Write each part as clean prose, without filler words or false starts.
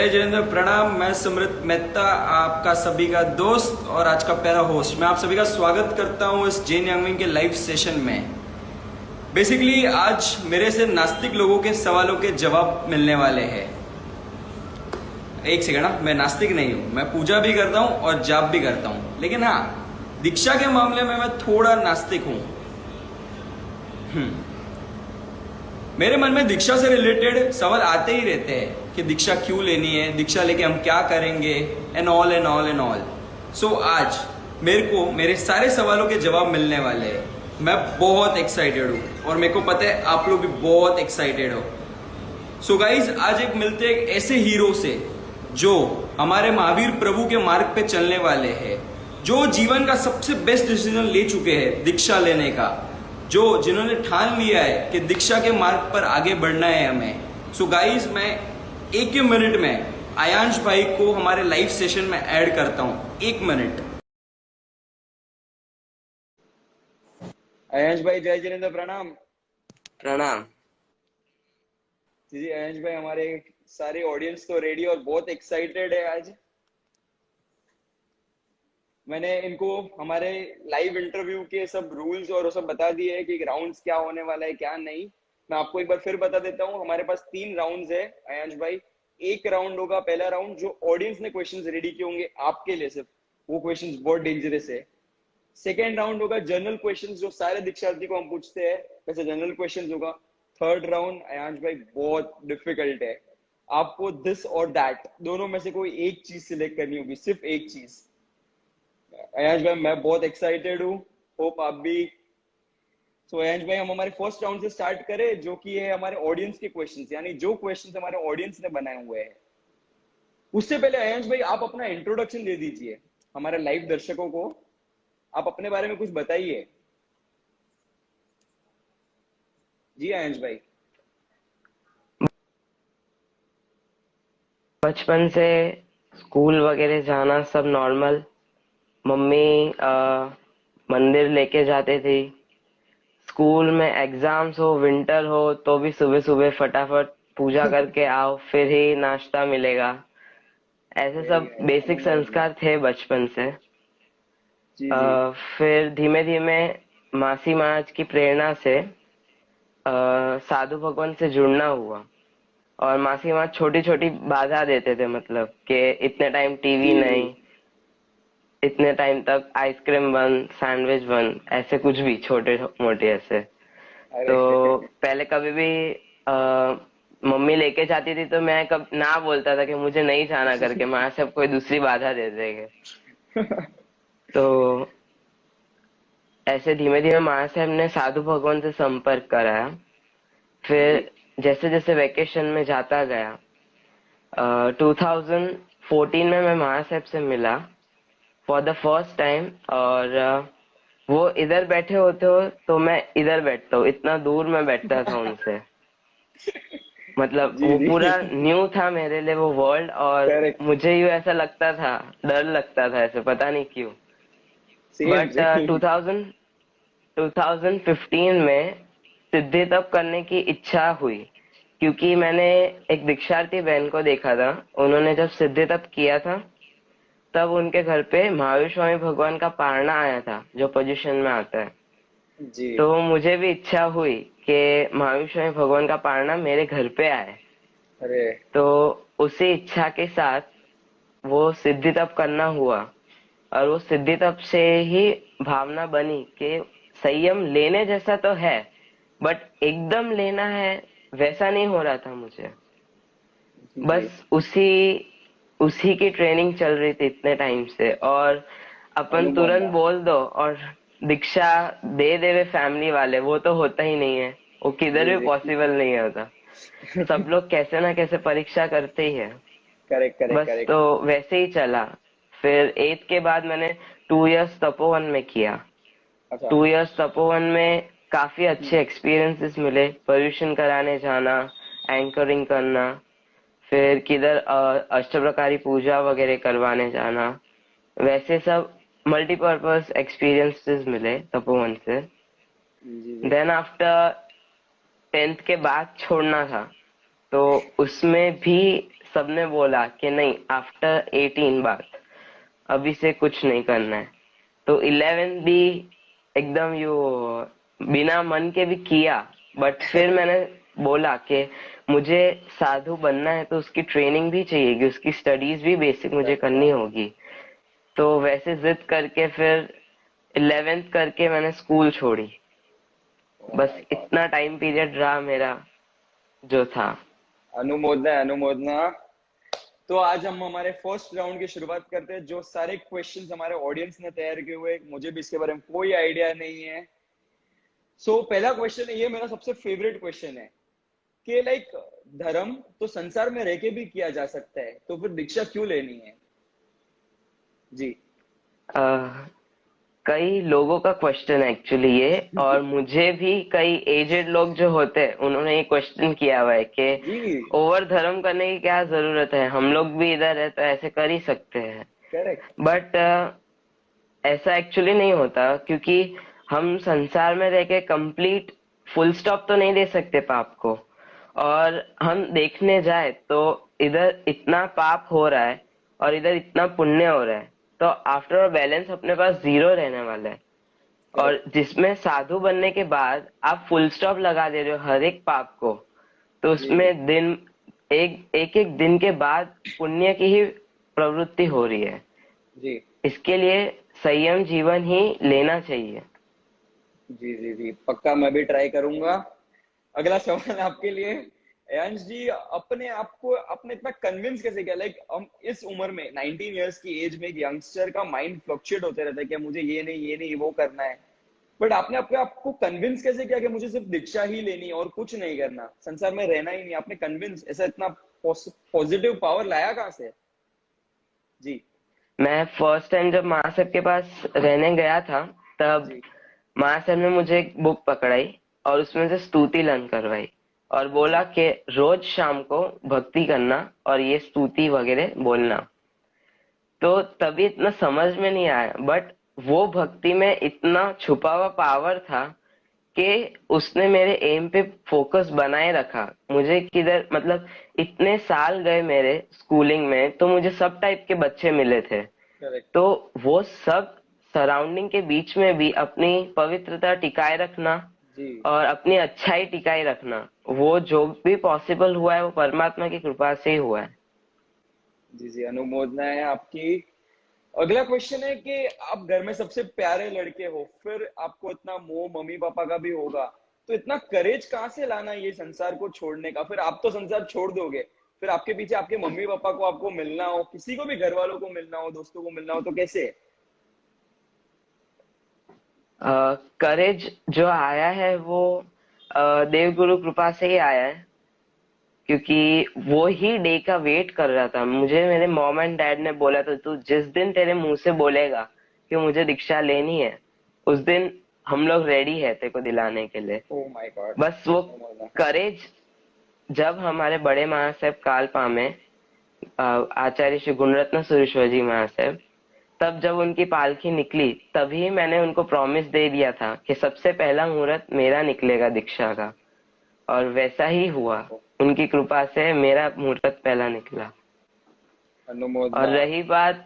जय जिनेंद्र, प्रणाम। मैं समृत मेहता, आपका सभी का दोस्त और आज का प्यारा होस्ट। मैं आप सभी का स्वागत करता हूं इस जैन यांगमिंग के लाइव सेशन में। बेसिकली आज मेरे से नास्तिक लोगों के सवालों के जवाब मिलने वाले हैं। एक सेकंड, मैं नास्तिक नहीं हूं, मैं पूजा भी करता हूं और जाप भी करता हूं, लेकिन हाँ, दीक्षा के मामले में मैं थोड़ा नास्तिक हूं। मेरे मन में दीक्षा से रिलेटेड सवाल आते ही रहते हैं कि दीक्षा क्यों लेनी है, दीक्षा लेके हम क्या करेंगे, and all and all and all. So आज मेरे को मेरे सारे सवालों के जवाब मिलने वाले हैं। मैं बहुत एक्साइटेड हूँ और मेरे को पता है आप लोग भी बहुत एक्साइटेड हो। सो गाइज, आज एक मिलते हैं एक ऐसे हीरो से जो हमारे महावीर प्रभु के मार्ग पे चलने वाले हैं, जो जीवन का सबसे बेस्ट डिसीजन ले चुके हैं दीक्षा लेने का, जो जिन्होंने ठान लिया है कि दीक्षा के मार्ग पर आगे बढ़ना है हमें। सो गाइज, मैं एक ही मिनट में आयांश भाई को हमारे लाइव सेशन में ऐड करता हूं। एक मिनट। आयांश भाई, जय जिनेंद्र, प्रणाम। प्रणाम। जी आयांश भाई, हमारे सारे ऑडियंस तो रेडी और बहुत एक्साइटेड है आज। मैंने इनको हमारे लाइव इंटरव्यू के सब रूल्स और वो सब बता दिए हैं कि राउंड्स क्या होने वाला है क्या नहीं। मैं आपको एक बार फिर बता देता हूँ, हमारे पास 3 राउंड्स है आयांश भाई। एक राउंड होगा, पहला राउंड, जो ऑडियंस ने क्वेश्चंस रेडी किए होंगे आपके लिए, सिर्फ वो क्वेश्चंस बहुत डेंजरस है। सेकेंड राउंड होगा जनरल क्वेश्चंस, जो सारे दीक्षार्थी को हम पूछते हैं, वैसे जनरल क्वेश्चंस होगा। थर्ड राउंड आयांश भाई बहुत डिफिकल्ट है, आपको दिस और दैट दोनों में से कोई एक चीज सिलेक्ट करनी होगी, सिर्फ एक चीज। अयांश भाई, मैं बहुत एक्साइटेड हूँ, होप आप भी। सो अयांश भाई, हम हमारे फर्स्ट राउंड से स्टार्ट करें, जो कि है हमारे ऑडियंस के क्वेश्चंस, यानी जो क्वेश्चंस हमारे ऑडियंस ने बनाए हुए हैं। उससे पहले अयांश भाई, आप अपना इंट्रोडक्शन दे दीजिए हमारे लाइव दर्शकों को। आप अपने बारे में कुछ बताइए। जी अयांश भाई। बचपन से स्कूल वगैरह जाना सब नॉर्मल। मम्मी मंदिर लेके जाते थी। स्कूल में एग्जाम्स हो, विंटर हो, तो भी सुबह सुबह फटाफट पूजा करके आओ, फिर ही नाश्ता मिलेगा। ऐसे वेरी सब नाइस, बेसिक अमेजिंग। संस्कार थे बचपन से। जी जी। फिर धीमे धीमे मासी महाराज की प्रेरणा से साधु भगवान से जुड़ना हुआ। और मासी माँ छोटी छोटी बाधा देते थे, मतलब कि इतने टाइम टीवी जी जी। नहीं, इतने टाइम तक आइसक्रीम बंद, सैंडविच बंद, ऐसे कुछ भी छोटे मोटे ऐसे। अरे तो पहले कभी भी मम्मी लेके जाती थी तो मैं कब ना बोलता था कि मुझे नहीं जाना करके, माँ सब कोई दूसरी बाधा दे देंगे। तो ऐसे धीमे धीमे माँ साहब ने साधु भगवान से संपर्क कराया। जी फिर जैसे जैसे वेकेशन में जाता गया, 2014 में मैं माँ साहब से मिला फॉर द फर्स्ट टाइम। और वो इधर बैठे होते हो तो मैं इधर बैठता हूँ, इतना दूर मैं बैठता था उनसे। मतलब जी वो जी। पूरा न्यू था मेरे लिए वो वर्ल्ड, और करेक्ट। मुझे ही ऐसा लगता था, डर लगता था ऐसे, पता नहीं क्यों। Same but same. 2015 में सिद्धि तप करने की इच्छा हुई, क्योंकि मैंने एक दीक्षार्थी बहन को देखा था। उन्होंने जब सिद्धि तप किया था तब उनके घर पे महावीर स्वामी भगवान का पारना आया था, जो पोजीशन में आता है। जी। तो मुझे भी इच्छा हुई कि महावीर स्वामी भगवान का पारना मेरे घर पे आए। अरे। तो उसी इच्छा के साथ वो सिद्धि तप करना हुआ। और वो सिद्धि तप से ही भावना बनी कि संयम लेने जैसा तो है, बट एकदम लेना है वैसा नहीं हो रहा था मुझे। जी। बस उसी उसी की ट्रेनिंग चल रही थी इतने टाइम से। और अपन तुरंत अनुमोदना। बोल दो और दीक्षा दे देवे फैमिली वाले, वो तो होता ही नहीं है, वो किधर जी भी जी। पॉसिबल नहीं होता। सब लोग कैसे ना कैसे परीक्षा करते ही है। करेक्ट करेक्ट बस करेक्ट। तो वैसे ही चला। फिर 8th के बाद मैंने 2 years तपोवन में किया। अच्छा। 2 years तपोवन में काफी अच्छे एक्सपीरियंसेस मिले। पोल्यूशन कराने जाना, एंकरिंग करना, फिर किधर अष्टप्रकारी पूजा वगैरह करवाने जाना, वैसे सब मल्टीपर्पज एक्सपीरियंसेस मिले तपोवन से। जी जी। देन आफ्टर 10th के बाद छोड़ना था, तो उसमें भी सबने बोला कि नहीं, आफ्टर 18 बात, अभी से कुछ नहीं करना है। तो 11th भी एकदम यू बिना मन के भी किया, बट फिर मैंने बोला कि मुझे साधु बनना है तो उसकी ट्रेनिंग भी चाहिएगी, उसकी स्टडीज भी बेसिक मुझे अच्छा। करनी होगी। तो वैसे जिद करके फिर 11th करके मैंने स्कूल छोड़ी। ओह बस माय गॉड। इतना टाइम पीरियड रहा मेरा जो था। अनुमोदना है, अनुमोदना। तो आज हम हमारे फर्स्ट राउंड की शुरुआत करते हैं। जो सारे क्वेश्चंस हमारे ऑडियंस ने तैयार किए हुए, मुझे भी इसके बारे में कोई आइडिया नहीं है। पहला क्वेश्चन है, ये मेरा सबसे फेवरेट क्वेश्चन है कि लाइक धर्म तो संसार में रह के भी किया जा सकता है, तो फिर दीक्षा क्यों लेनी है? जी। अह, कई लोगों का क्वेश्चन है एक्चुअली ये, और मुझे भी कई एजेड लोग जो होते हैं उन्होंने ये क्वेश्चन किया हुआ है कि जी। ओवर धर्म करने की क्या जरूरत है, हम लोग भी इधर है तो ऐसे कर ही सकते हैं। करेक्ट। बट ऐसा एक्चुअली नहीं होता, क्योंकि हम संसार में रह के कंप्लीट फुल स्टॉप तो नहीं दे सकते पाप को। और हम देखने जाए तो इधर इतना पाप हो रहा है और इधर इतना पुण्य हो रहा है, तो आफ्टर ऑल बैलेंस अपने पास जीरो रहने वाला है। और करेक्ट। जिसमें साधु बनने के बाद आप फुल स्टॉप लगा दे रहे हो हर एक पाप को, तो जी। उसमें दिन एक एक एक दिन के बाद पुण्य की ही प्रवृत्ति हो रही है। जी। इसके लिए संयम जीवन ही लेना चाहिए। जी। जी। जी, पक्का मैं भी ट्राई करूंगा। अगला सवाल आपके लिए। अंश जी, अपने आप को आपने इतना कन्विंस कैसे किया? लाइक हम इस उम्र में 19 इयर्स की एज में एक यंगस्टर का माइंड फ्लक्चुएट होते रहता है कि मुझे ये नहीं वो करना है। बट आपने अपने आप को कन्विंस कैसे किया कि मुझे सिर्फ दीक्षा ही लेनी है और कुछ नहीं करना, संसार में रहना ही नहीं? आपने कन्विंस ऐसा इतना पॉजिटिव पावर लाया कहाँ से? जी। मैं फर्स्ट टाइम जब महाशय के पास रहने गया था, तब जी। महाशय ने मुझे एक बुक पकड़ाई और उसमें से स्तुति लर्न करवाई, और बोला जी। कि रोज शाम को भक्ति करना और ये स्तुति वगैरह बोलना। तो तभी इतना समझ में नहीं आया, बट वो भक्ति में इतना छुपा हुआ पावर था कि उसने मेरे एम पे फोकस बनाए रखा। मुझे किधर मतलब इतने साल गए मेरे स्कूलिंग में, तो मुझे सब टाइप के बच्चे मिले थे। करेक्ट। तो वो सब सराउंडिंग के बीच में भी अपनी पवित्रता टिकाए रखना जी। और अपनी अच्छाई टिकाए रखना, वो जो भी पॉसिबल हुआ है वो परमात्मा की कृपा से ही हुआ है। जी। जी, अनुमोदना है आपकी। अगला क्वेश्चन है कि आप घर में सबसे प्यारे लड़के हो, फिर आपको इतना मोह मम्मी पापा का भी होगा, तो इतना करेज कहाँ से लाना ये संसार को छोड़ने का? फिर आप तो संसार छोड़ दोगे, फिर आपके पीछे आपके मम्मी पापा को आपको मिलना हो, किसी को भी घर वालों को मिलना हो, दोस्तों को मिलना हो, तो कैसे? करेज जो आया है वो देव गुरु कृपा से ही आया है, क्योंकि वो ही डे का वेट कर रहा था। मुझे मेरे मॉम एंड डैड ने बोला था, तू जिस दिन तेरे मुंह से बोलेगा कि मुझे दीक्षा लेनी है, उस दिन हम लोग रेडी है तेरे को दिलाने के लिए। Oh my God. बस वो करेज जब हमारे बड़े महासाहेब कालपा में आचार्य श्री गुणरत्न सुरेश्वर जी महासाहेब, तब जब उनकी पालकी निकली, तभी मैंने उनको प्रॉमिस दे दिया था कि सबसे पहला मुहूर्त मेरा निकलेगा दीक्षा का, और वैसा ही हुआ। उनकी कृपा से मेरा मुहूर्त पहला निकला। और अनुमोदना। रही बात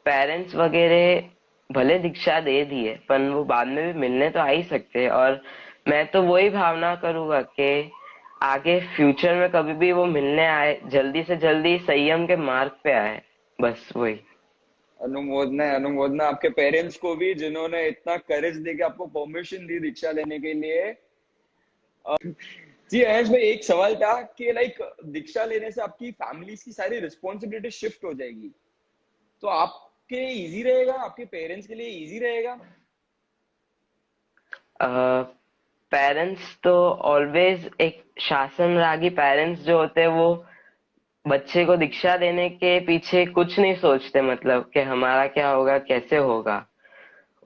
पेरेंट्स वगैरह भले दीक्षा दे दिए, पर वो बाद में भी मिलने तो आ ही सकते हैं। और मैं तो वही भावना करूंगा कि आगे फ्यूचर में कभी भी वो मिलने आए, जल्दी से जल्दी संयम के मार्ग पे आए, बस वही। अनुमोदना है, अनुमोदना आपके पेरेंट्स को भी, जिन्होंने इतना करेज देके आपको परमिशन दी दीक्षा लेने के लिए। जी अयश भाई, एक सवाल था कि लाइक दीक्षा लेने से आपकी फैमिली की सारी रिस्पॉन्सिबिलिटी शिफ्ट हो जाएगी, तो आपके इजी रहेगा, आपके पेरेंट्स के लिए इजी रहेगा? पेरेंट्स तो ऑलवेज एक शासन रागी पेरेंट्स जो होते हैं, वो बच्चे को दीक्षा देने के पीछे कुछ नहीं सोचते, मतलब कि हमारा क्या होगा कैसे होगा।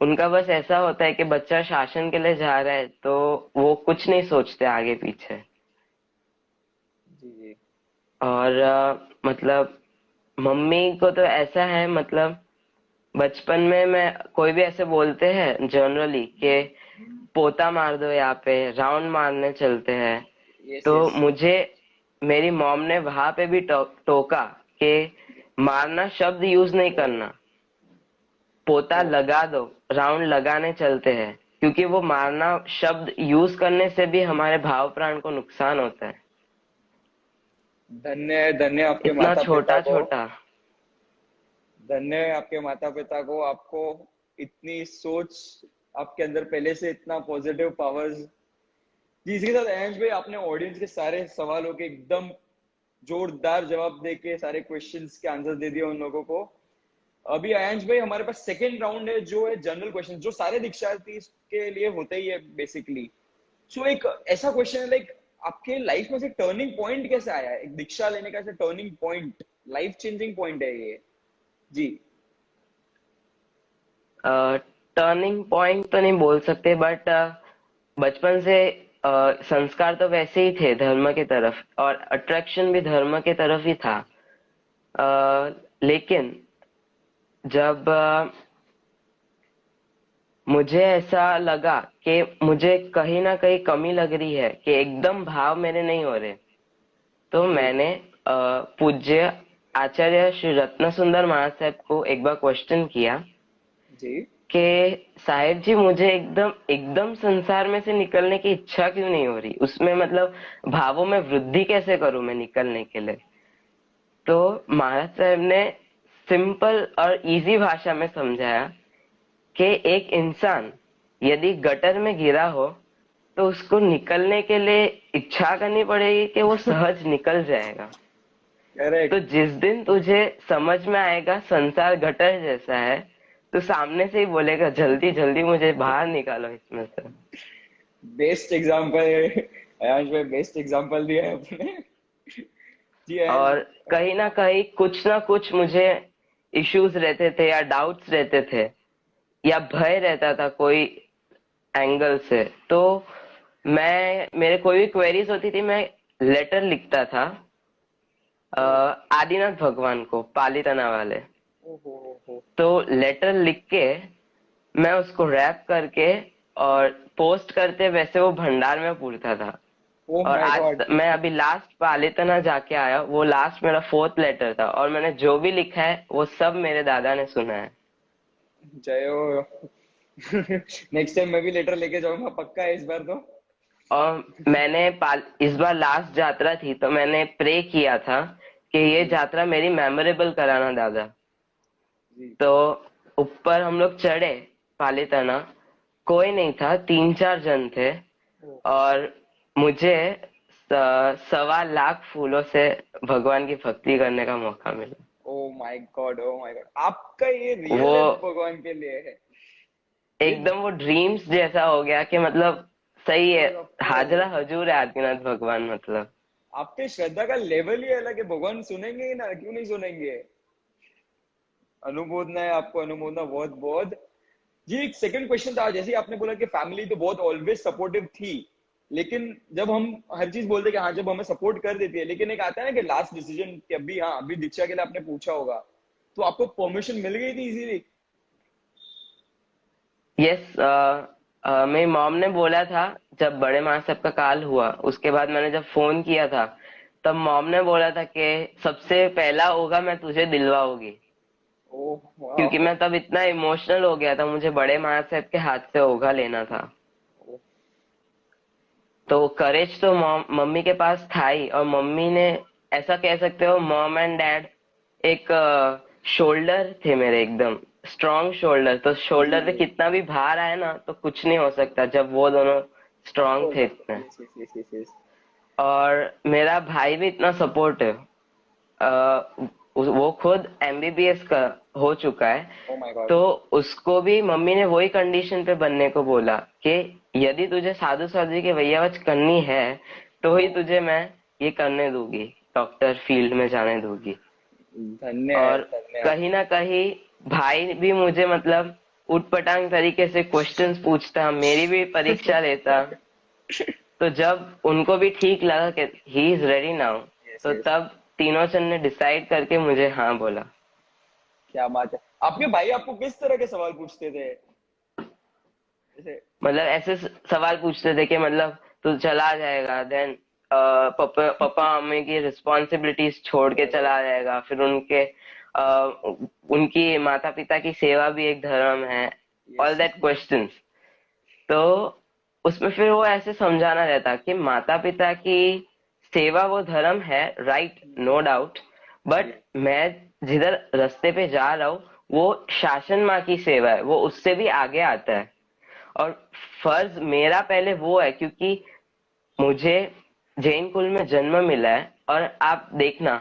उनका बस ऐसा होता है कि बच्चा शासन के लिए जा रहा है, तो वो कुछ नहीं सोचते आगे पीछे। जी। जी। और मतलब मम्मी को तो ऐसा है, मतलब बचपन में मैं कोई भी ऐसे बोलते हैं जनरली कि पोता मार दो, यहाँ पे राउंड मारने चलते हैं, यस तो यस। मुझे मेरी मॉम ने वहां पे भी टोका कि मारना शब्द यूज नहीं करना, पोता ओ, लगा दो, राउंड लगाने चलते हैं, क्योंकि वो मारना शब्द यूज करने से भी हमारे भाव प्राण को नुकसान होता है। धन्य है, धन्य आपके इतना माता पिता छोटा को। छोटा। धन्य है आपके माता पिता को, आपको इतनी सोच आपके अंदर पहले से, इतना पॉजिटिव पावर्स। जी, इसके साथ अयंश भाई, आपने ऑडियंस के सारे सवालों के एकदम जोरदार जवाब दे के सारे क्वेश्चंस के आंसर दे दिए उन लोगों को। अभी अयंश भाई हमारे पास सेकेंड राउंड है, जो है जनरल क्वेश्चन, जो सारे दीक्षार्थी के लिए होते ही है बेसिकली। सो एक ऐसा क्वेश्चन है, लाइक आपके लाइफ में से टर्निंग पॉइंट कैसे आया, एक दीक्षा लेने का ऐसा turning point, life changing point है ये। जी। टर्निंग पॉइंट तो नहीं बोल सकते, बट बचपन से संस्कार तो वैसे ही थे धर्म की तरफ, और अट्रैक्शन भी धर्म की तरफ ही था। लेकिन जब मुझे ऐसा लगा कि मुझे कहीं ना कहीं कमी लग रही है, कि एकदम भाव मेरे नहीं हो रहे, तो जी। मैंने पूज्य आचार्य श्री रत्न सुंदर महाराज साहब को एक बार क्वेश्चन किया जी। कि साहिब जी, मुझे एकदम एकदम संसार में से निकलने की इच्छा क्यों नहीं हो रही, उसमें मतलब भावों में वृद्धि कैसे करूं मैं निकलने के लिए। तो महाराज साहब ने सिंपल और इजी भाषा में समझाया कि एक इंसान यदि गटर में गिरा हो, तो उसको निकलने के लिए इच्छा करनी पड़ेगी कि वो सहज निकल जाएगा। तो करेक्ट। जिस दिन तुझे समझ में आएगा संसार गटर जैसा है, तो सामने से ही बोलेगा जल्दी जल्दी मुझे बाहर निकालो इसमें से। बेस्ट एग्जांपल है अयांश भाई, बेस्ट एग्जांपल दिया है आपने। जी अयांश। और कहीं ना कुछ मुझे इश्यूज रहते थे या डाउट्स रहते थे या भय रहता था कोई एंगल से, तो मैं, मेरे कोई भी क्वेरीज होती थी, मैं लेटर लिखता था आदिनाथ भगवान को, पालीताना वाले। ओहो। तो लेटर लिख के मैं उसको रैप करके और पोस्ट करते वैसे वो भंडार में पूरता था। ओह और माय आज गॉड। मैं अभी लास्ट पालीताना जाके आया, वो लास्ट मेरा फोर्थ लेटर था, और मैंने जो भी लिखा है वो सब मेरे दादा ने सुना है। जय हो। नेक्स्ट टाइम मैं भी लेटर लेके जाऊंगा पक्का है इस बार तो। और मैंने इस बार लास्ट यात्रा थी, तो मैंने प्रे किया था कि ये जी। यात्रा मेरी मेमोरेबल कराना दादा। जी। तो ऊपर हम लोग चढ़े पालीताना, कोई नहीं था, 3-4 जन थे, और मुझे 1.25 लाख फूलों से भगवान की भक्ति करने का मौका मिला। Oh my God, oh my God, आपका ये वो रियल है भगवान के लिए है ये। एकदम वो ड्रीम्स जैसा हो गया कि मतलब सही है, ऑफ कोर्स। हाजरा हजूर है आदिनाथ भगवान मतलब। आपके श्रद्धा का लेवल ही अलग है, भगवान सुनेंगे ही ना, क्यों नहीं सुनेंगे। अनुमोदना है आपको, अनुमोदना बहुत बहुत। जी, एक सेकंड क्वेश्चन था, जैसे आपने बोला कि फैमिली तो बहुत ऑलवेज सपोर्टिव थी, लेकिन जब हम हर चीज बोलते हैं कि हाँ, जब हमें सपोर्ट कर देती है, लेकिन एक आता है ना कि लास्ट डिसीजन, कि अभी हाँ, अभी दीक्षा के लिए आपने पूछा होगा, तो आपको परमिशन मिल गई थी इजीली। यस, मेरी मॉम ने बोला था, जब बड़े माँ साहब का काल हुआ उसके बाद मैंने जब फोन किया था, तब मॉम ने बोला था कि सबसे पहला होगा मैं तुझे दिलवाऊंगी। ओह क्योंकि वाह। मैं तब इतना इमोशनल हो गया था, मुझे बड़े माँ साहब के हाथ से ओघा लेना था। तो करेज तो मम्मी के पास था ही, और मम्मी ने, ऐसा कह सकते हो मॉम एंड डैड एक शोल्डर थे मेरे, एकदम स्ट्रॉन्ग शोल्डर। तो जी शोल्डर पे जी। कितना भी भार आए ना, तो कुछ नहीं हो सकता जब वो दोनों ऑफ स्ट्रांग कोर्स, थे ऑफ इतने। Course, yes yes yes yes yes. और मेरा भाई भी इतना सपोर्टिव, वो खुद एमबीबीएस का हो चुका है। Oh my God. तो उसको भी मम्मी ने वही कंडीशन पे बनने को बोला कि यदि तुझे साधु साधु की वैयावच करनी है, तो ही तुझे मैं ये करने दूंगी, डॉक्टर फील्ड में जाने दूंगी। धन्य है, और धन्य है। कहीं ना कहीं भाई भी मुझे मतलब उटपटांग तरीके से क्वेश्चंस पूछता, मेरी भी परीक्षा लेता। तो जब उनको भी ठीक लगा कि he is ready now, yes तो यस। तब तीनों जन ने डिसाइड करके मुझे हाँ बोला। क्या बात है। आपके भाई आपको किस तरह के सवाल पूछते थे, जैसे। मतलब ऐसे सवाल पूछते थे कि मतलब तू चला जाएगा, देन पापा मम्मी की रिस्पॉन्सिबिलिटीज छोड़ के चला जाएगा, फिर उनकी माता पिता की सेवा भी एक धर्म है, ऑल यस। That questions. तो उसमें फिर वो ऐसे समझाना रहता कि माता पिता की सेवा वो धर्म है, राइट, नो डाउट, बट मैं जिधर रास्ते पे जा रहा हूँ वो शासन माँ की सेवा है, वो उससे भी आगे आता है। और फर्ज मेरा पहले वो है, क्योंकि मुझे जैन कुल में जन्म मिला है। और आप देखना,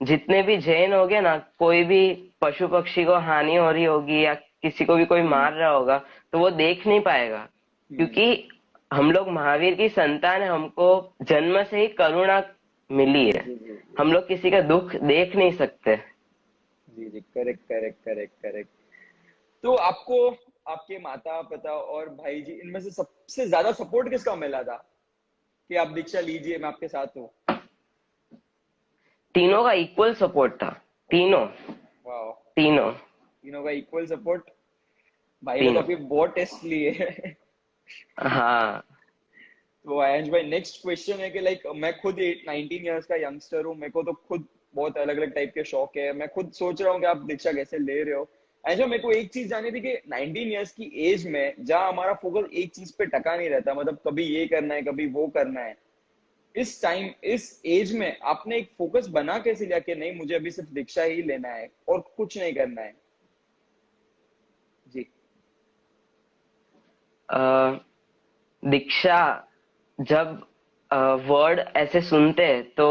जितने भी जैन हो गए ना, कोई भी पशु पक्षी को हानि हो रही होगी या किसी को भी कोई मार रहा होगा तो वो देख नहीं पाएगा, क्योंकि हम लोग महावीर की संतान है, हमको जन्म से ही करुणा मिली जी है। जी जी हम यस। लोग किसी का दुख देख नहीं सकते। जी जी, करेक्ट करेक्ट करेक्ट करेक्ट। तो आपको आपके माता पिता और भाई जी इनमें से सबसे ज्यादा सपोर्ट किसका मिला था कि आप दीक्षा लीजिए, मैं आपके साथ हूँ? तीनों का इक्वल सपोर्ट था। तीनों। वाह। तीनों। तीनों का इक्वल सपोर्ट। भाई ने तो तीनों। आपके बहुत टेस्ट लिए। हाँ। तो आयंश भाई, नेक्स्ट क्वेश्चन है कि लाइक मैं खुद 19 ईयर्स का यंगस्टर हूँ, मेरे को तो खुद बहुत अलग अलग टाइप के शौक है, मैं खुद सोच रहा हूँ कि आप दीक्षा कैसे ले रहे हो। आयंश भाई, मेरे को एक चीज जाननी थी कि 19 ईयर्स की एज में जहाँ हमारा फोकस एक चीज पे टका नहीं रहता, मतलब कभी ये करना है कभी वो करना है, इस टाइम इस एज में आपने एक फोकस बना कैसे लिया कि नहीं मुझे अभी सिर्फ दीक्षा ही लेना है और कुछ नहीं करना है? जी। अ, दीक्षा, जब वर्ड ऐसे सुनते हैं तो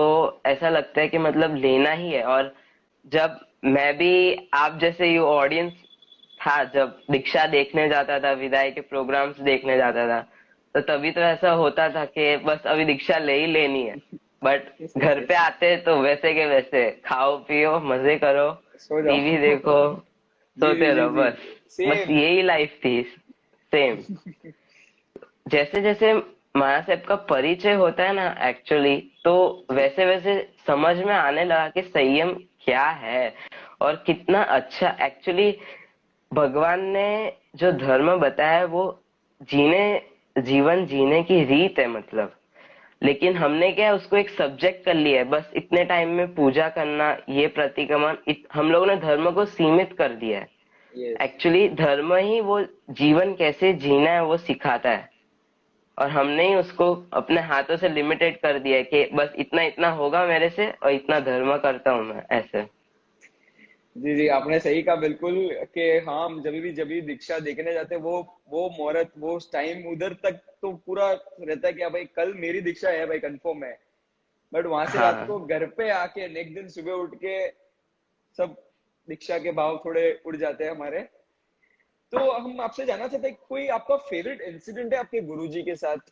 ऐसा लगता है कि मतलब लेना ही है। और जब मैं भी आप जैसे यू ऑडियंस था, जब दीक्षा देखने जाता था, विदाई के प्रोग्राम्स देखने जाता था, तो तभी तो ऐसा होता था कि बस अभी दीक्षा ले ही लेनी है। बट यस यस घर पे यस। आते तो वैसे के वैसे खाओ पियो मजे करो, सो टीवी जाओ। देखो, जी जी सोते जी रहो, जी। बस। बस सेम। यही लाइफ थी। सेम। जैसे जैसे माया साहब का परिचय होता है ना एक्चुअली, तो जी वैसे वैसे समझ में आने लगा कि संयम क्या है और कितना अच्छा एक्चुअली भगवान ने जो धर्म बताया है वो जीवन जीने की रीत है, मतलब। लेकिन हमने क्या है, उसको एक सब्जेक्ट कर लिया है, बस इतने टाइम में पूजा करना, ये प्रतिक्रमण, हम लोगों ने धर्म को सीमित कर दिया है। यस। एक्चुअली धर्म ही वो जीवन कैसे जीना है वो सिखाता है। और हमने ही उसको अपने हाथों से लिमिटेड कर दिया है कि बस इतना इतना होगा मेरे से और इतना धर्म करता हूं मैं, ऐसे। जी जी, आपने सही कहा बिल्कुल कि हाँ, हम जब भी दीक्षा देखने जाते हैं, वो मुहूर्त वो टाइम उधर तक तो पूरा रहता है कि हाँ भाई कल मेरी दीक्षा है भाई, कंफर्म है। बट वहां से रात को हाँ। घर पे आके नेक्स्ट दिन सुबह उठ के सब दीक्षा के भाव थोड़े उड़ जाते हैं हमारे। तो हम आपसे जानना चाहते हैं कोई आपका फेवरेट इंसिडेंट है आपके गुरुजी के साथ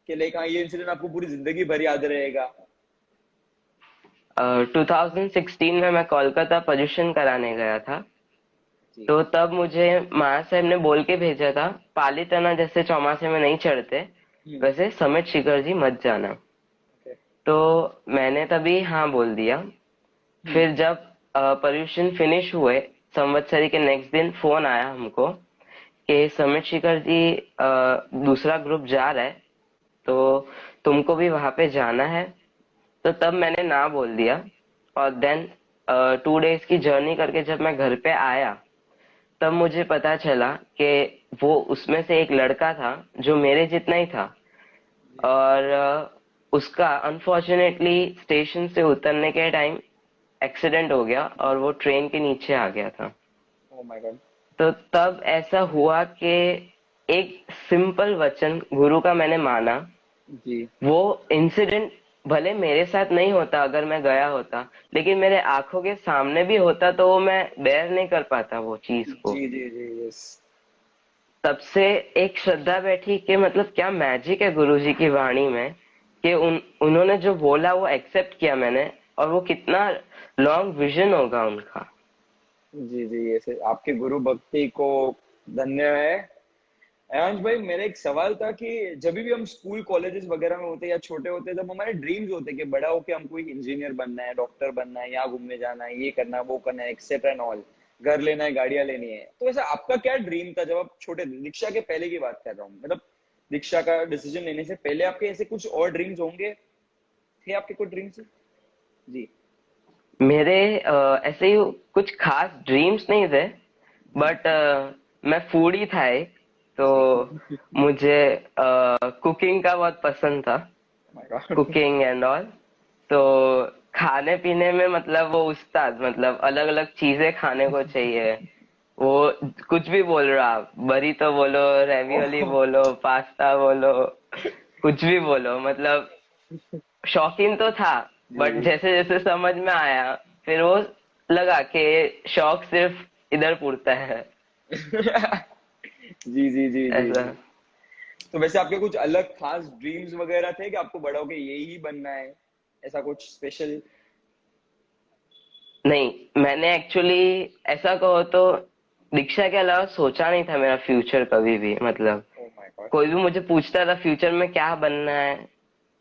कि लाइक हाँ ये इंसिडेंट आपको पूरी जिंदगी भर याद रहेगा? 2016 में मैं कोलकाता पोजीशन कराने गया था। जी। तो तब मुझे महाराज साहब ने बोल के भेजा था, पालीताना जैसे चौमासे में नहीं चढ़ते, वैसे समिट शिखर जी मत जाना। ओके। तो मैंने तभी हाँ बोल दिया। फिर जब पर्यूषण फिनिश हुए, संवत्सरी के नेक्स्ट दिन फोन आया हमको कि समित शिखर जी दूसरा ग्रुप जा रहा है, तो तुमको भी वहां पे जाना है। तो तब मैंने ना बोल दिया। और देन 2 डेज की जर्नी करके जब मैं घर पे आया, तब मुझे पता चला कि वो उसमें से एक लड़का था जो मेरे जितना ही था। जी। और उसका अनफॉर्चुनेटली स्टेशन से उतरने के टाइम एक्सीडेंट हो गया और वो ट्रेन के नीचे आ गया था। Oh my God. तो तब ऐसा हुआ कि एक सिंपल वचन गुरु का मैंने माना। जी वो इंसिडेंट भले मेरे साथ नहीं होता अगर मैं गया होता, लेकिन मेरे आंखों के सामने भी होता तो वो मैं बेयर नहीं कर पाता वो चीज को। जी जी जी यस। तब से एक श्रद्धा बैठी कि मतलब क्या मैजिक है गुरुजी की वाणी में, कि उन्होंने जो बोला वो एक्सेप्ट किया मैंने। और वो कितना लॉन्ग विजन होगा उनका। जी जी, ऐसे आपके गुरु भक्ति को धन्य है। अयांश भाई, मेरा एक सवाल था कि जब भी हम स्कूल कॉलेजेस वगैरह में होते हैं या छोटे होते हैं, तब हमारे ड्रीम्स होते हैं कि बड़ा होके हमको इंजीनियर बनना है, डॉक्टर बनना है, यहाँ घूमने जाना है, ये करना है वो करना है, एक्सेट्रा एंड ऑल, घर लेना है, गाड़ियां लेनी है। तो ऐसा आपका क्या ड्रीम था जब आप छोटे थे? दीक्षा के पहले की बात कर रहा हूँ, मतलब दीक्षा का डिसीजन लेने से पहले आपके ऐसे कुछ और ड्रीम्स होंगे? थे आपके कोई ड्रीम्स? जी। मेरे ऐसे ही कुछ खास ड्रीम्स नहीं थे, जी। बट मैं फूडी था एक, तो जी। मुझे कुकिंग का बहुत पसंद था, my God. Cooking and all. तो खाने पीने में मतलब वो उस्ताद, मतलब अलग अलग चीजें खाने को चाहिए। वो कुछ भी बोल रहा आप, बरीतो बोलो, रेवियोली ओह। बोलो, पास्ता बोलो, कुछ भी बोलो, मतलब शौकीन तो था। बट जी। जैसे जैसे समझ में आया, फिर वो लगा कि शौक सिर्फ इधर पुरता है। जी जी जी जी ऐसा। जी। तो वैसे आपके कुछ अलग खास ड्रीम्स वगैरह थे कि आपको बड़ा होके यही ही बनना है, ऐसा कुछ स्पेशल? नहीं, मैंने एक्चुअली ऐसा कहो तो दीक्षा के अलावा सोचा नहीं था मेरा फ्यूचर कभी भी, मतलब ओह माय गॉड। कोई भी मुझे पूछता था फ्यूचर में क्या बनना है,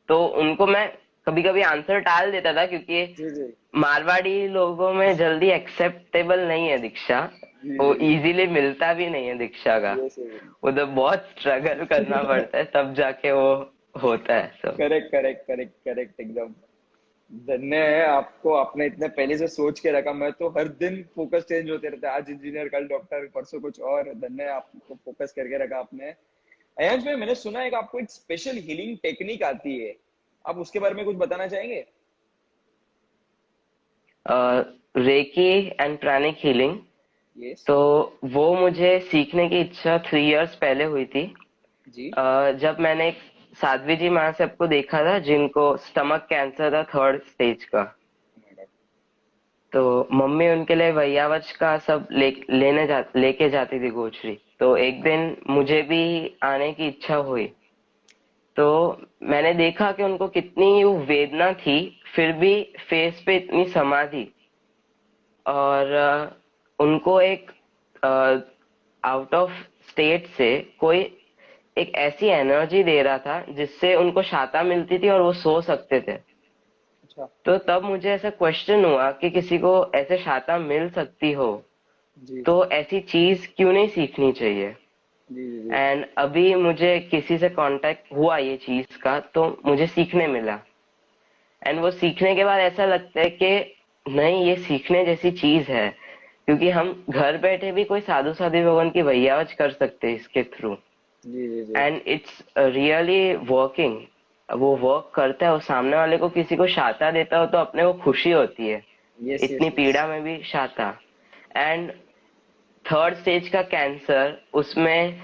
तो उनको मैं कभी कभी आंसर टाल देता था, क्योंकि जी जी मारवाड़ी लोगों में जल्दी एक्सेप्टेबल नहीं है दीक्षा। जी वो जी जी। इजीली मिलता भी नहीं है दीक्षा का। ये सही। उधर बहुत स्ट्रगल करना पड़ता है तब जाके वो होता है सब। करेक्ट करेक्ट करेक्ट करेक्ट एकदम। धन्य है आपको, आपने इतने पहले से सोच के रखा। मैं तो हर दिन फोकस चेंज होते रहता है, आज इंजीनियर, कल डॉक्टर, परसों कुछ और। धन्य है, आपको फोकस करके रखा आपने। अयांश भाई, मैंने सुना है कि आपको एक स्पेशल हीलिंग टेक्निक आती है, आप उसके बारे में कुछ बताना चाहेंगे? Reiki and pranic healing, yes. तो वो मुझे सीखने की इच्छा 3 इयर्स पहले हुई थी। जी। जब मैंने एक साध्वी जी महाशय को देखा था, जिनको स्टमक कैंसर था 3rd स्टेज का। Oh my God. तो मम्मी उनके लिए वैयावच का सब लेके जाती थी गोचरी। तो एक दिन मुझे भी आने की इच्छा हुई। तो मैंने देखा कि उनको कितनी वो वेदना थी, फिर भी फेस पे इतनी समाधि। और उनको एक आउट ऑफ स्टेट से कोई एक ऐसी एनर्जी दे रहा था जिससे उनको शाता मिलती थी और वो सो सकते थे। अच्छा। तो तब मुझे ऐसा क्वेश्चन हुआ कि किसी को ऐसे शाता मिल सकती हो, जी तो ऐसी चीज क्यों नहीं सीखनी चाहिए। जी जी जी। एंड अभी मुझे किसी से कांटेक्ट हुआ ये चीज का, तो मुझे सीखने मिला। एंड वो सीखने के बाद ऐसा लगता है कि नहीं, ये सीखने जैसी चीज है, क्योंकि हम घर बैठे भी कोई साधु साधु भगवान की वैयावच कर सकते हैं इसके थ्रू। जी जी जी। And it's really working. वो वर्क करता है, वो सामने वाले को किसी को शाता देता हो तो अपने को खुशी होती है, यस यस इतनी यस। पीड़ा में भी शाता। एंड 3rd स्टेज का कैंसर, उसमें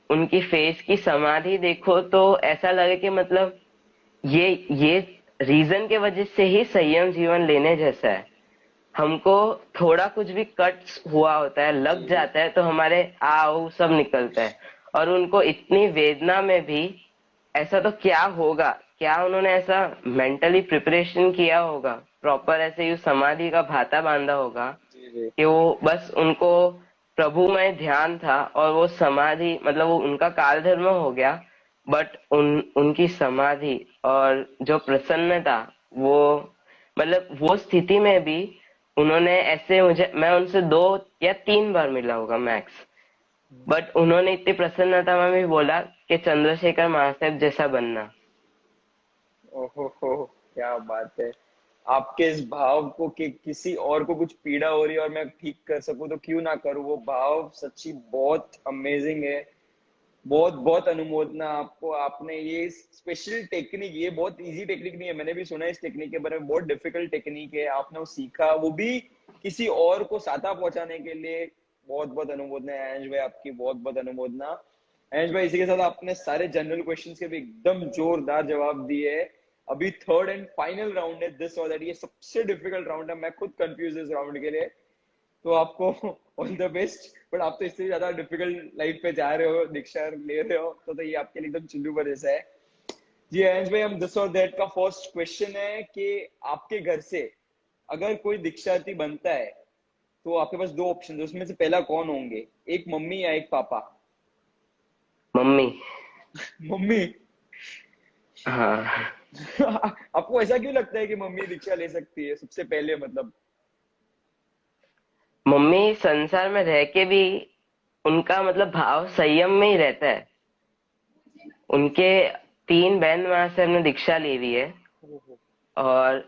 उनकी फेस की समाधि देखो तो ऐसा लगे कि मतलब ये रीजन के वजह से ही संयम जीवन लेने जैसा है। हमको थोड़ा कुछ भी कट हुआ होता है, लग जी जी। जाता है, तो हमारे आओ सब निकलता है। और उनको इतनी वेदना में भी ऐसा तो क्या होगा, क्या उन्होंने ऐसा मेंटली प्रिपरेशन किया होगा, प्रॉपर ऐसे यू समाधि का भाता बांधा होगा जी जी। कि वो बस उनको प्रभु में ध्यान था और वो समाधि, मतलब वो उनका काल धर्म हो गया। बट उनकी समाधि और जो प्रसन्नता, वो मतलब वो स्थिति में भी उन्होंने ऐसे, मुझे मैं उनसे 2 या 3 बार मिला होगा मैक्स। बट उन्होंने इतनी प्रसन्नता में भी बोला कि चंद्रशेखर महासाहेब जैसा बनना। ओहो हो, क्या बात है। आपके इस भाव को कि किसी और को कुछ पीड़ा हो रही है और मैं ठीक कर सकूं तो क्यों ना करूं, वो भाव सच्ची बहुत अमेजिंग है। बहुत बहुत अनुमोदना आपको। आपने ये स्पेशल टेक्निक, ये बहुत इजी टेक्निक नहीं है, मैंने भी सुना है इस टेक्निक के बारे में, बहुत डिफिकल्ट टेक्निक है, आपने वो सीखा, वो भी किसी और को साथा पहुंचाने के लिए। बहुत बहुत अनुमोदना है आयंश भाई, आपकी बहुत बहुत अनुमोदना। आयंश भाई, इसी के साथ आपने सारे जनरल क्वेश्चंस के भी एकदम जोरदार जवाब दिए। अभी थर्ड एंड फाइनल राउंड है, दिस और दैट, ये सबसे डिफिकल्ट राउंड है, मैं खुद कंफ्यूज इस राउंड के लिए। तो आपको ऑल द बेस्ट। बट आप तो इससे भी ज्यादा डिफिकल्ट लाइफ पे जा रहे हो, दीक्षा ले रहे हो, तो ये आपके लिए एकदम चुल्लू पर जैसा है। जी आयंश भाई, हम दिस और दैट का फर्स्ट क्वेश्चन है कि आपके घर से अगर कोई दीक्षार्थी बनता है तो आपके पास दो ऑप्शन है, उसमें से पहला कौन होंगे? एक मम्मी या एक पापा? मम्मी। मम्मी। हाँ। आपको ऐसा क्यों लगता है कि मम्मी दीक्षा ले सकती है सबसे पहले, मतलब? मम्मी संसार में रह के भी उनका मतलब भाव संयम में ही रहता है। उनके 3 बहन वहां से हमने दीक्षा ली हुई है। और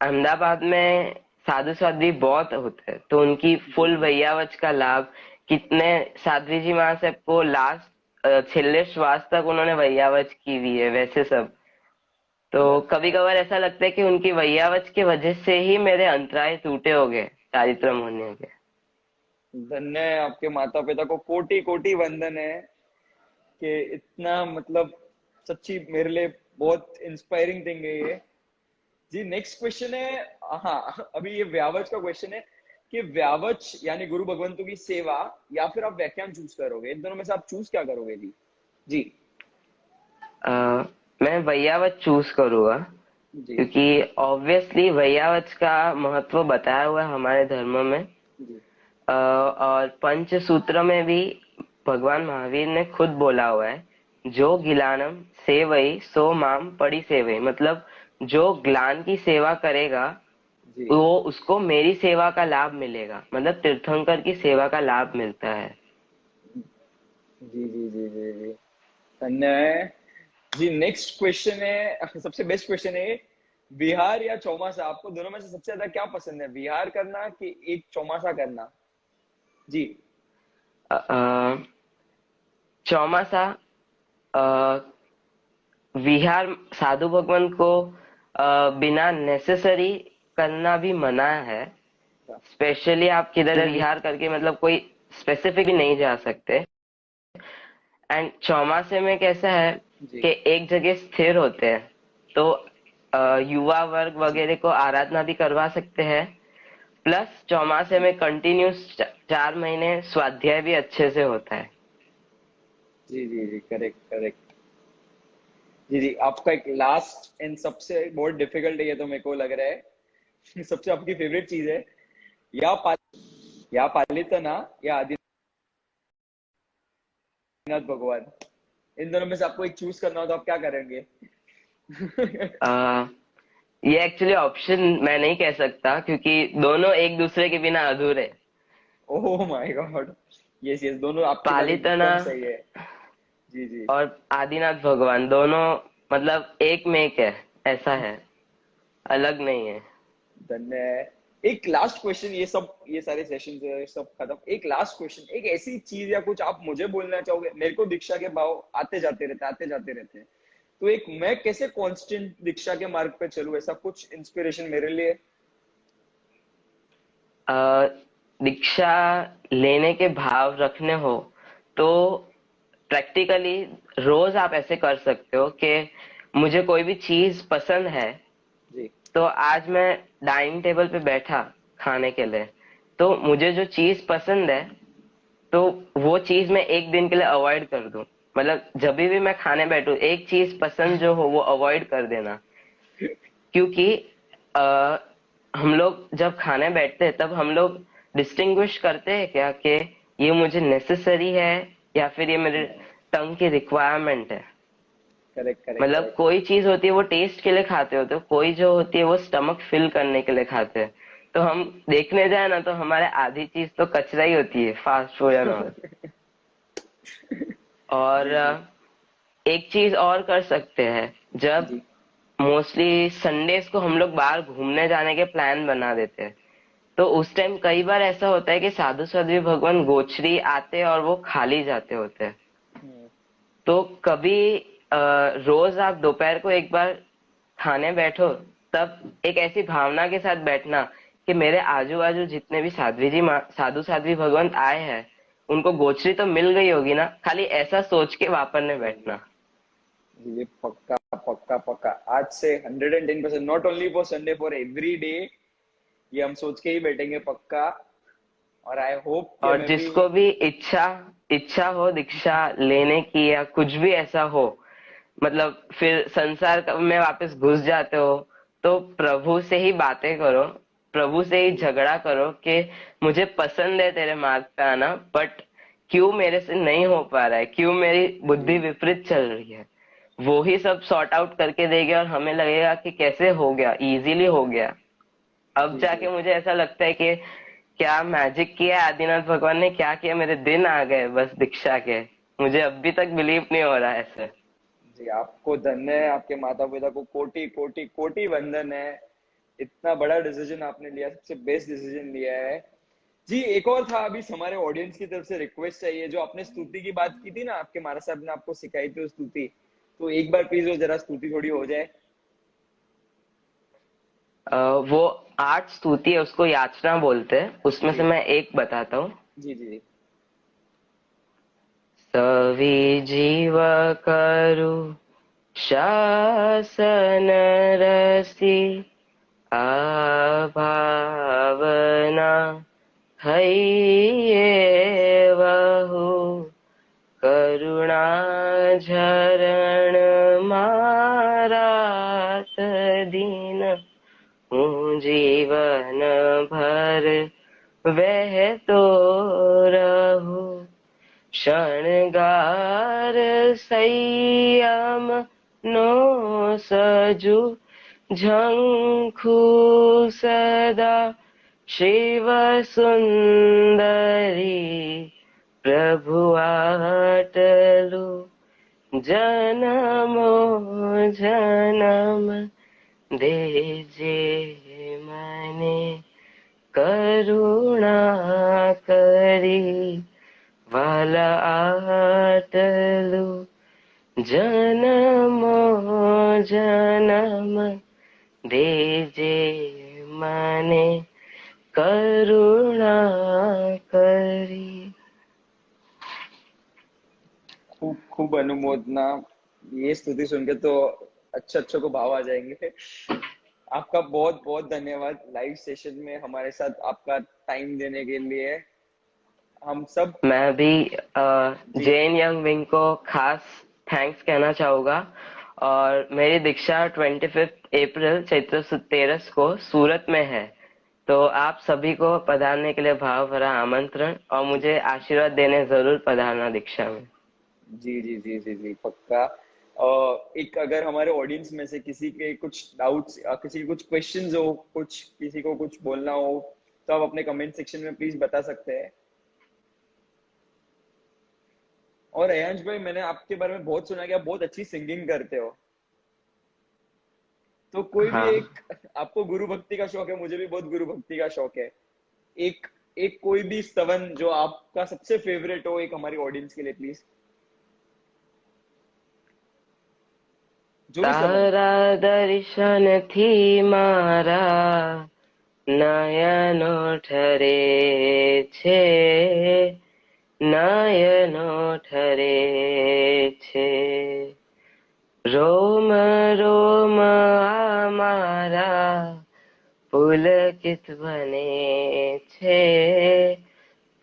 अहमदाबाद में साधु साध्वी बहुत होते हैं, तो उनकी जी फुल जी वैयावच का लाभ कितने साध्वी जी महाशय को लास्ट छिल्ले श्वास तक उन्होंने वैयावच की हुई है वैसे सब। तो कभी कभार ऐसा लगता है कि उनकी वैयावच की वजह से ही मेरे अंतराय टूटे हो गए चारित्रम होने के। धन्य है, आपके माता पिता को कोटि कोटि वंदन है कि इतना मतलब सच्ची मेरे लिए बहुत इंस्पायरिंग थिंग है ये। जी नेक्स्ट क्वेश्चन है। हाँ अभी ये व्यावच का क्वेश्चन है कि व्यावच यानी गुरु भगवंतों की सेवा या फिर आप व्याख्यान चूज करोगे, इन दोनों में से आप चूज क्या करोगे जी? जी अ, मैं वैयावच चूज करूंगा, जी क्योंकि ऑब्वियसली वैयावच का महत्व बताया हुआ है हमारे धर्म में। जी और पंचसूत्र में भी भगवान महावीर ने खुद बोला हुआ है, जो गिलानम सेवई सो माम पड़ी सेवई, मतलब जो ग्लान की सेवा करेगा जी वो उसको मेरी सेवा का लाभ मिलेगा, मतलब तीर्थंकर की सेवा का लाभ मिलता है। जी जी जी जी जी धन्य है। जी नेक्स्ट क्वेश्चन है, सबसे बेस्ट क्वेश्चन है। विहार या चौमासा, आपको दोनों में से सबसे ज्यादा क्या पसंद है, विहार करना कि एक चौमासा करना? जी अ, अ, चौमासा, अ, विहार साधु भगवान को बिना नेसेसरी करना भी मना है। स्पेशली आप किधर विहार करके मतलब कोई स्पेसिफिक भी नहीं जा सकते। एंड चौमासे में कैसा है जी कि एक जगह स्थिर होते हैं, तो युवा वर्ग जी वगैरह को आराधना भी करवा सकते हैं। प्लस चौमासे जी में कंटिन्यूस 4 महीने स्वाध्याय भी अच्छे से होता है। जी जी जी करेक्ट करेक्ट। जी जी आपका एक लास्ट एंड सबसे बहुत डिफिकल्ट है ये तो मेरे को लग रहा है सबसे आपकी फेवरेट चीज है, या पाल या पालितना या आदिनाथ भगवान, इन दोनों में से आपको एक चूज करना हो तो आप क्या करेंगे? आ, ये एक्चुअली ऑप्शन मैं नहीं कह सकता, क्योंकि दोनों एक दूसरे के बिना अधूरे। Oh my God. Yes yes दोनों आपकी बात पालितना एकदम सही है। जी जी और आदिनाथ भगवान दोनों मतलब एक में एक है, ऐसा है, अलग नहीं है। धन्य है। एक लास्ट क्वेश्चन, ये सारे सेशन सब खत्म, एक लास्ट क्वेश्चन, एक ऐसी चीज या कुछ आप मुझे बोलना चाहोगे? मेरे को दीक्षा के भाव आते जाते रहते हैं, तो एक मैं कैसे कांस्टेंट दीक्षा के मार्ग पे चलूं, ऐसा कुछ इंस्पिरेशन मेरे लिए? अ, दीक्षा लेने के भाव रखने हो तो प्रैक्टिकली रोज आप ऐसे कर सकते हो कि मुझे कोई भी चीज पसंद है, जी तो आज मैं डाइनिंग टेबल पे बैठा खाने के लिए, तो मुझे जो चीज पसंद है तो वो चीज मैं एक दिन के लिए अवॉइड कर दूं। मतलब जब भी मैं खाने बैठूं एक चीज पसंद जो हो वो अवॉइड कर देना। क्योंकि आ, हम लोग जब खाने बैठते हैं तब हम लोग डिस्टिंग्विश करते हैं क्या कि ये मुझे नेसेसरी है या फिर ये मेरे टंग की रिक्वायरमेंट है। करेक्ट करेक्ट मतलब करेक्ट। कोई चीज होती है वो टेस्ट के लिए खाते हो, तो कोई जो होती है वो स्टमक फिल करने के लिए खाते हैं। तो हम देखने जाए ना तो हमारे आधी चीज तो कचरा ही होती है, फास्ट फूड एंड ऑल। और जी जी एक चीज और कर सकते हैं, जब जी मोस्टली संडेज को हम लोग बाहर घूमने जाने के प्लान बना देते हैं, तो उस टाइम कई बार ऐसा होता है कि साधु साध्वी भगवान गोचरी आते हैं और वो खाली जाते होते हैं। हम्म, तो कभी रोज आप दोपहर को एक बार खाने बैठो, तब एक ऐसी भावना के साथ बैठना कि मेरे आजू बाजू जितने भी साधु साध्वी भगवंत आए हैं उनको गोचरी तो मिल गई होगी ना, खाली ऐसा सोच के वापरने बैठना। जी पक्का पक्का पक्का, आज से 110%, not only for Sunday, for every day ये हम सोच के ही बैठेंगे पक्का। और आई होप कि और मैं भी। जिसको भी इच्छा इच्छा हो दीक्षा लेने की या कुछ भी ऐसा हो, मतलब फिर में वापस घुस जाते हो, तो प्रभु से ही बातें करो, प्रभु से ही झगड़ा करो कि मुझे पसंद है तेरे मार्ग पे आना, बट क्यों मेरे से नहीं हो पा रहा है, क्यों मेरी जी बुद्धि विपरीत चल रही है। वो ही सब सॉर्ट आउट करके देगा और हमें लगेगा कि कैसे हो गया, इजीली हो गया। अब जी जी जाके मुझे ऐसा लगता है कि क्या मैजिक किया आदिनाथ भगवान ने, क्या किया, मेरे दिन आ गए बस दीक्षा के। मुझे अभी तक बिलीव नहीं हो रहा है ऐसे। जी, आपको धन्य है, आपके माता पिता को कोटि कोटि कोटि वंदन है। इतना बड़ा डिसीजन आपने लिया, सबसे बेस्ट डिसीजन लिया है। जी, एक और था, अभी हमारे ऑडियंस की तरफ से रिक्वेस्ट चाहिए। जो आपने स्तुति की बात की थी ना, आपके महाराज साहब ने आपको सिखाई थी वो स्तुति, तो एक बार प्लीज वो जरा स्तुति थोड़ी हो जाए। वो 8 स्तुति है, उसको याचना बोलते हैं, उसमें से जी मैं एक बताता हूँ। जी जी जी। सभी जीव करु शासन रसी, आ भावना हइये वहु, करुणा झरण मारात दीन, हूँ जीवन भर वह तो रहूं, शृंगार संयम नो सजु, झंखू सदा शिव सुंदरी, प्रभु आटलु जन्मो जन्म, देजे मने करुणा करी, वाला आटलु जन्मो जन्म, देजे मने करुणा करी। खूब खूब अनुमोदना। ये स्तुति सुन के तो अच्छे अच्छे को भाव आ जाएंगे। आपका बहुत बहुत धन्यवाद लाइव सेशन में हमारे साथ आपका टाइम देने के लिए। हम सब। मैं भी जी जैन यंग विंग को खास थैंक्स कहना चाहूंगा। और मेरी दीक्षा 25 अप्रैल चैत्र तेरस को सूरत में है, तो आप सभी को पधारने के लिए भाव भरा आमंत्रण, और मुझे आशीर्वाद देने जरूर पधारना दीक्षा में। जी जी जी जी जी, पक्का। एक अगर हमारे ऑडियंस में से किसी के कुछ डाउट्स, किसी के कुछ क्वेश्चंस हो, कुछ किसी को कुछ बोलना हो, तो आप अपने कमेंट सेक्शन में प्लीज बता सकते हैं। और अयांश भाई, मैंने आपके बारे में बहुत सुना कि आप बहुत अच्छी सिंगिंग करते हो। तो कोई भी हाँ। एक, आपको गुरु भक्ति का शौक है, मुझे भी बहुत गुरु भक्ति का शौक है। एक एक कोई भी स्तवन जो आपका सबसे फेवरेट हो, एक हमारी ऑडियंस के लिए प्लीज। जो भी स्तवन। तारा दर्शन थी मारा नयनो ठरे छे, નયનો ઠરે છે, રોમ રોમ અમારા પુલકિત બને છે,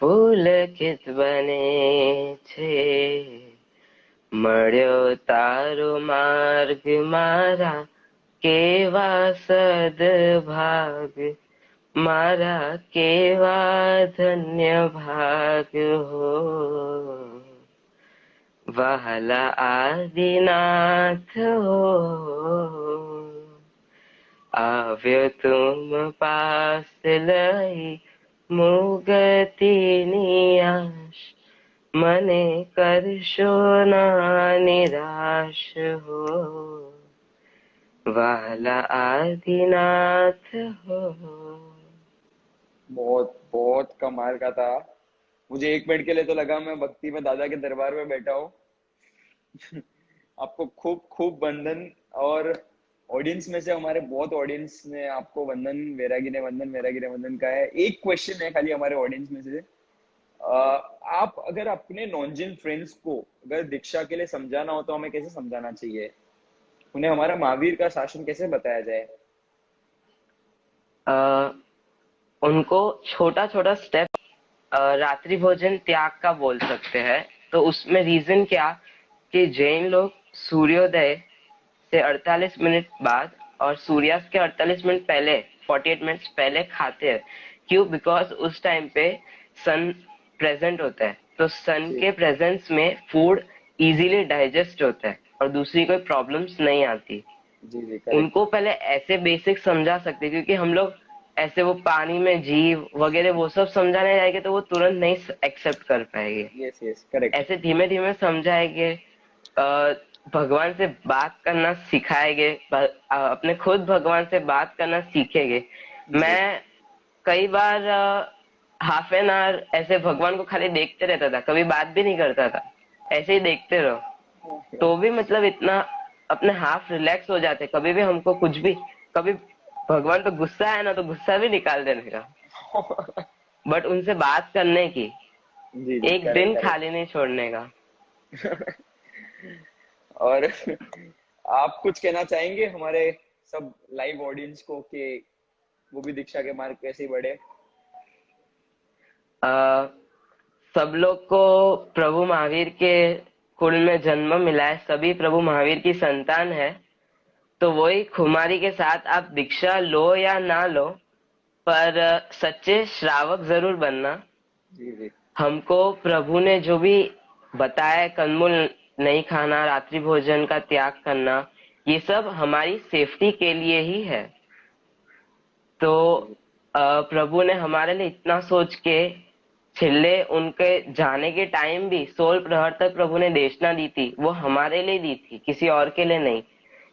પુલકિત બને છે, મળ્યો તારો માર્ગ મારા કેવા સદભાગ, મારા કેવા ધન્ય ભાગ હો, વહાલા આદિનાથ હો, આવ્યો તુમ પાસ લઈ મુગતિની આશ, મને કરશો ના નિરાશ હો, વહાલા આદિનાથ હો। बहुत बहुत कमाल का था। मुझे एक मिनट के लिए तो लगा मैं भक्ति में दादा के दरबार में बैठा हूँ। आपको खूब खूब वंदन। और ऑडियंस में से हमारे बहुत ऑडियंस ने आपको वंदन, वैरागी ने वंदन, वैरागी ने वंदन कहा है। एक क्वेश्चन है खाली हमारे ऑडियंस में से। आप अगर अपने नॉन-जिन फ्रेंड्स को अगर दीक्षा के लिए समझाना हो, तो हमें कैसे समझाना चाहिए? उन्हें हमारा महावीर का शासन कैसे बताया जाए? उनको छोटा छोटा स्टेप, रात्रि भोजन त्याग का बोल सकते हैं। तो उसमें रीजन क्या, कि जैन लोग सूर्योदय से 48 मिनट बाद और सूर्यास्त के 48 मिनट पहले, 48 मिनट्स पहले खाते हैं। क्यों? बिकॉज उस टाइम पे सन प्रेजेंट होता है, तो सन जी के प्रेजेंस में फूड इजीली डाइजेस्ट होता है और दूसरी कोई प्रॉब्लम्स नहीं आती। जी जी, करेक्ट। उनको पहले ऐसे बेसिक समझा सकते, क्योंकि हम लोग ऐसे वो पानी में जीव वगैरह वो सब समझाने जाएंगे तो वो तुरंत नहीं एक्सेप्ट कर पाएंगे। Yes yes, correct. ऐसे धीमे धीमे समझाएंगे। भगवान से बात करना सिखाएंगे, अपने खुद भगवान से बात करना सीखेंगे। मैं कई बार हाफ एन आवर ऐसे भगवान को खाली देखते रहता था, कभी बात भी नहीं करता था, ऐसे ही देखते रहो तो भी मतलब इतना अपने हाफ रिलैक्स हो जाते। कभी भी हमको कुछ भी, कभी भगवान पे गुस्सा है ना तो गुस्सा भी निकाल देने का, बट उनसे बात करने की, जी जी, एक दिन खाली नहीं छोड़ने का। और आप कुछ कहना चाहेंगे हमारे सब लाइव ऑडियंस को कि वो भी दीक्षा के मार्ग कैसे ही बढ़े? सब लोग को प्रभु महावीर के कुल में जन्म मिला है, सभी प्रभु महावीर की संतान है, तो वही खुमारी के साथ आप दीक्षा लो या ना लो, पर सच्चे श्रावक जरूर बनना। जी जी। हमको प्रभु ने जो भी बताया, कंदमूल नहीं खाना, रात्रि भोजन का त्याग करना, ये सब हमारी सेफ्टी के लिए ही है। तो प्रभु ने हमारे लिए इतना सोच के छिल्ले उनके जाने के टाइम भी 16 प्रहर तक प्रभु ने देशना दी थी, वो हमारे लिए दी थी, किसी और के लिए नहीं।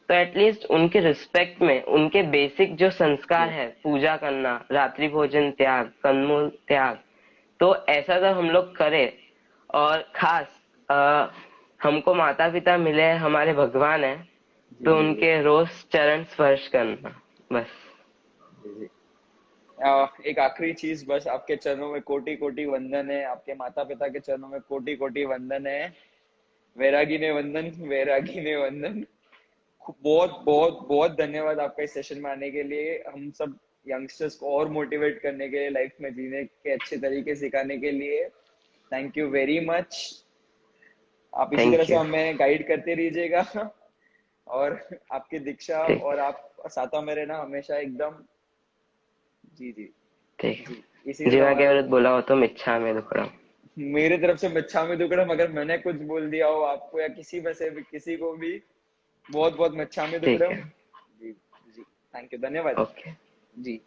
तो एटलीस्ट उनके रिस्पेक्ट में उनके बेसिक जो संस्कार है, पूजा करना, रात्रि भोजन त्याग, कंदमूल त्याग, तो ऐसा तो हम लोग करें। और खास हमको माता पिता मिले, हमारे भगवान है, तो उनके रोज चरण स्पर्श करना बस। एक आखिरी चीज बस, आपके चरणों में कोटि कोटि वंदन है, आपके माता पिता के चरणों में कोटि कोटि वंदन है। वैरागी ने वंदन, वैरागी ने वंदन। बहुत बहुत बहुत धन्यवाद आपका इस सेशन में आने के लिए, हम सब यंगस्टर्स को और मोटिवेट करने के लिए, लाइफ में जीने के अच्छे तरीके सिखाने के लिए। Thank you very much. आप इसी तरह से हमें गाइड करते रहिएगा और आपकी दीक्षा और आप साथ में रहना हमेशा एकदम। जी जी ठीक, जीवा के विरुद्ध बोला हो तो मिच्छा में दुक्कड़म। मेरे तरफ से मिच्छा में दुक्कड़म। अगर मैंने कुछ बोल दिया हो आपको या किसी में से भी किसी को भी, बहुत बहुत मिच्छा में दुक्कड़म। जी जी, थैंक यू, धन्यवाद। ओके जी।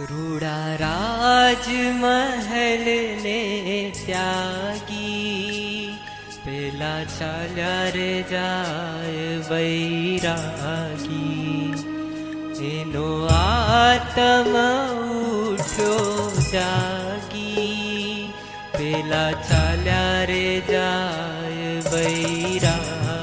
रूड़ा राजमहल ने त्यागी, पेला चाल्या रे जाय वैरागी। एनो आत्मा उठो जागी, पेला चाल्या रे जाय वैरागी।